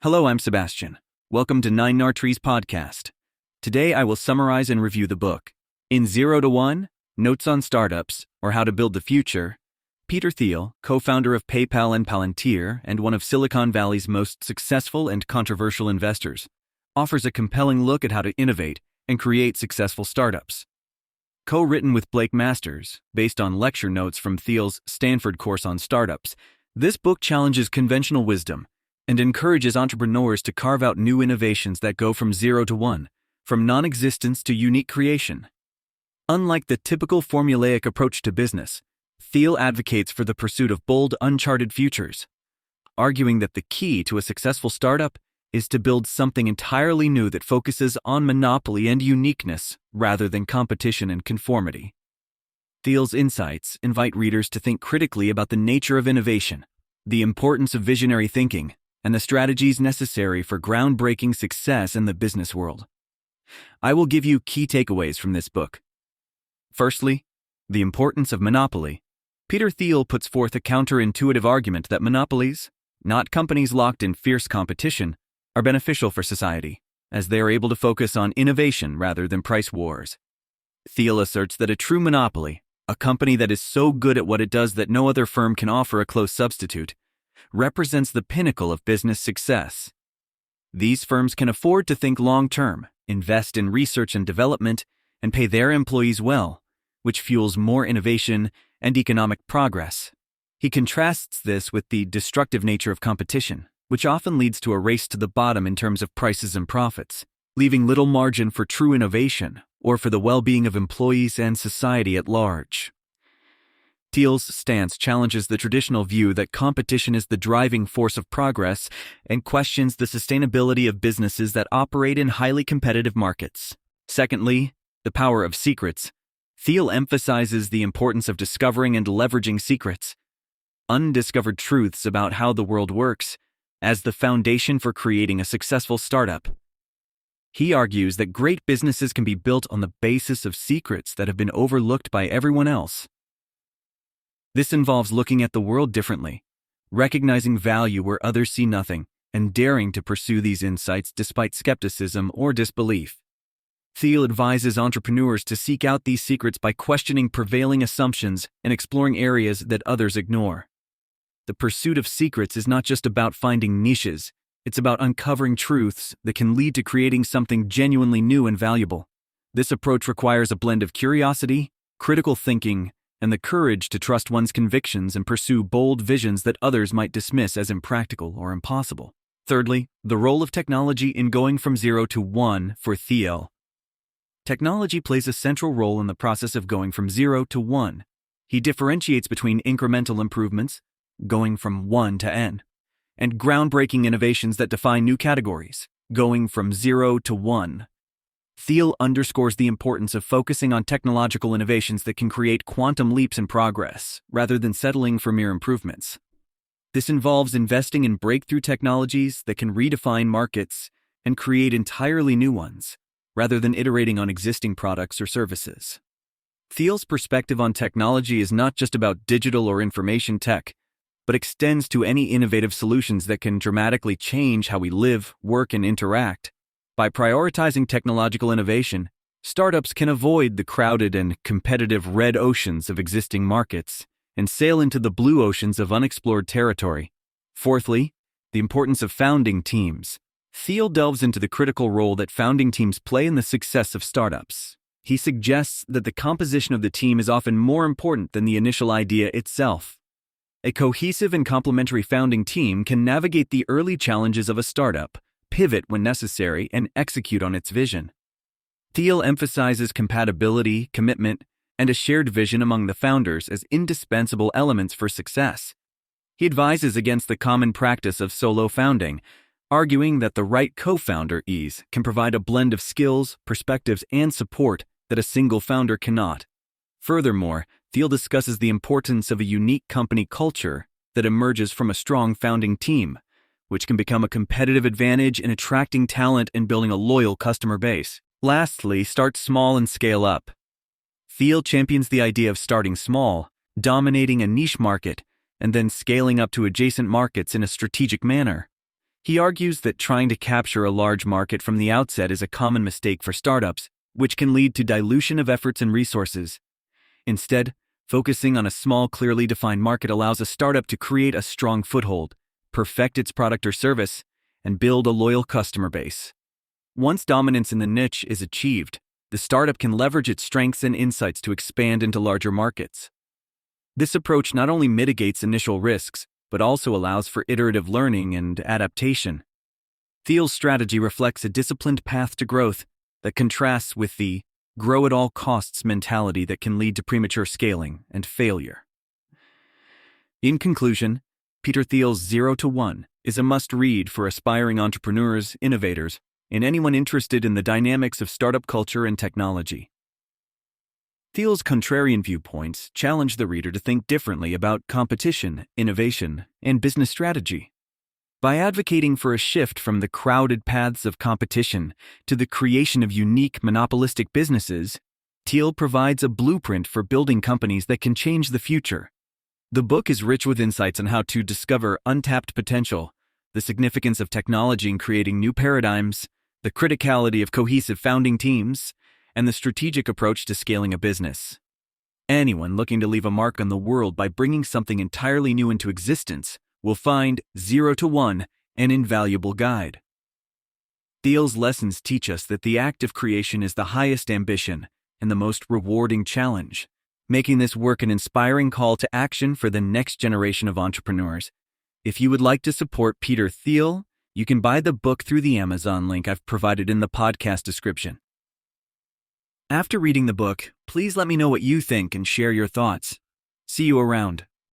Hello, I'm Sebastian. Welcome to Nine Nartrees Podcast. Today I will summarize and review the book, In Zero to One, Notes on Startups, or How to Build the Future. Peter Thiel, co-founder of PayPal and Palantir and one of Silicon Valley's most successful and controversial investors, offers a compelling look at how to innovate and create successful startups. Co-written with Blake Masters, based on lecture notes from Thiel's Stanford course on startups, this book challenges conventional wisdom and encourages entrepreneurs to carve out new innovations that go from zero to one, from non-existence to unique creation. Unlike the typical formulaic approach to business, Thiel advocates for the pursuit of bold, uncharted futures, arguing that the key to a successful startup is to build something entirely new that focuses on monopoly and uniqueness rather than competition and conformity. Thiel's insights invite readers to think critically about the nature of innovation, the importance of visionary thinking, and the strategies necessary for groundbreaking success in the business world. I will give you key takeaways from this book. Firstly, the importance of monopoly. Peter Thiel puts forth a counterintuitive argument that monopolies, not companies locked in fierce competition, are beneficial for society, as they are able to focus on innovation rather than price wars. Thiel asserts that a true monopoly, a company that is so good at what it does that no other firm can offer a close substitute, represents the pinnacle of business success. These firms can afford to think long-term, invest in research and development, and pay their employees well, which fuels more innovation and economic progress. He contrasts this with the destructive nature of competition, which often leads to a race to the bottom in terms of prices and profits, leaving little margin for true innovation or for the well-being of employees and society at large. Thiel's stance challenges the traditional view that competition is the driving force of progress and questions the sustainability of businesses that operate in highly competitive markets. Secondly, the power of secrets. Thiel emphasizes the importance of discovering and leveraging secrets, undiscovered truths about how the world works, as the foundation for creating a successful startup. He argues that great businesses can be built on the basis of secrets that have been overlooked by everyone else. This involves looking at the world differently, recognizing value where others see nothing, and daring to pursue these insights despite skepticism or disbelief. Thiel advises entrepreneurs to seek out these secrets by questioning prevailing assumptions and exploring areas that others ignore. The pursuit of secrets is not just about finding niches, it's about uncovering truths that can lead to creating something genuinely new and valuable. This approach requires a blend of curiosity, critical thinking, and the courage to trust one's convictions and pursue bold visions that others might dismiss as impractical or impossible. Thirdly, the role of technology in going from zero to one for Thiel. Technology plays a central role in the process of going from zero to one. He differentiates between incremental improvements, going from one to n, and groundbreaking innovations that define new categories, going from zero to one. Thiel underscores the importance of focusing on technological innovations that can create quantum leaps in progress, rather than settling for mere improvements. This involves investing in breakthrough technologies that can redefine markets and create entirely new ones, rather than iterating on existing products or services. Thiel's perspective on technology is not just about digital or information tech, but extends to any innovative solutions that can dramatically change how we live, work, and interact. By prioritizing technological innovation, startups can avoid the crowded and competitive red oceans of existing markets and sail into the blue oceans of unexplored territory. Fourthly, the importance of founding teams. Thiel delves into the critical role that founding teams play in the success of startups. He suggests that the composition of the team is often more important than the initial idea itself. A cohesive and complementary founding team can navigate the early challenges of a startup, pivot when necessary, and execute on its vision. Thiel emphasizes compatibility, commitment, and a shared vision among the founders as indispensable elements for success. He advises against the common practice of solo founding, arguing that the right co-founder can provide a blend of skills, perspectives, and support that a single founder cannot. Furthermore, Thiel discusses the importance of a unique company culture that emerges from a strong founding team, which can become a competitive advantage in attracting talent and building a loyal customer base. Lastly, start small and scale up. Thiel champions the idea of starting small, dominating a niche market, and then scaling up to adjacent markets in a strategic manner. He argues that trying to capture a large market from the outset is a common mistake for startups, which can lead to dilution of efforts and resources. Instead, focusing on a small, clearly defined market allows a startup to create a strong foothold, perfect its product or service, and build a loyal customer base. Once dominance in the niche is achieved, the startup can leverage its strengths and insights to expand into larger markets. This approach not only mitigates initial risks, but also allows for iterative learning and adaptation. Thiel's strategy reflects a disciplined path to growth that contrasts with the grow-at-all-costs mentality that can lead to premature scaling and failure. In conclusion, Peter Thiel's 0 to 1 is a must-read for aspiring entrepreneurs, innovators, and anyone interested in the dynamics of startup culture and technology. Thiel's contrarian viewpoints challenge the reader to think differently about competition, innovation, and business strategy. By advocating for a shift from the crowded paths of competition to the creation of unique monopolistic businesses, Thiel provides a blueprint for building companies that can change the future. The book is rich with insights on how to discover untapped potential, the significance of technology in creating new paradigms, the criticality of cohesive founding teams, and the strategic approach to scaling a business. Anyone looking to leave a mark on the world by bringing something entirely new into existence will find 0 to 1 an invaluable guide. Thiel's lessons teach us that the act of creation is the highest ambition and the most rewarding challenge, making this work an inspiring call to action for the next generation of entrepreneurs. If you would like to support Peter Thiel, you can buy the book through the Amazon link I've provided in the podcast description. After reading the book, please let me know what you think and share your thoughts. See you around.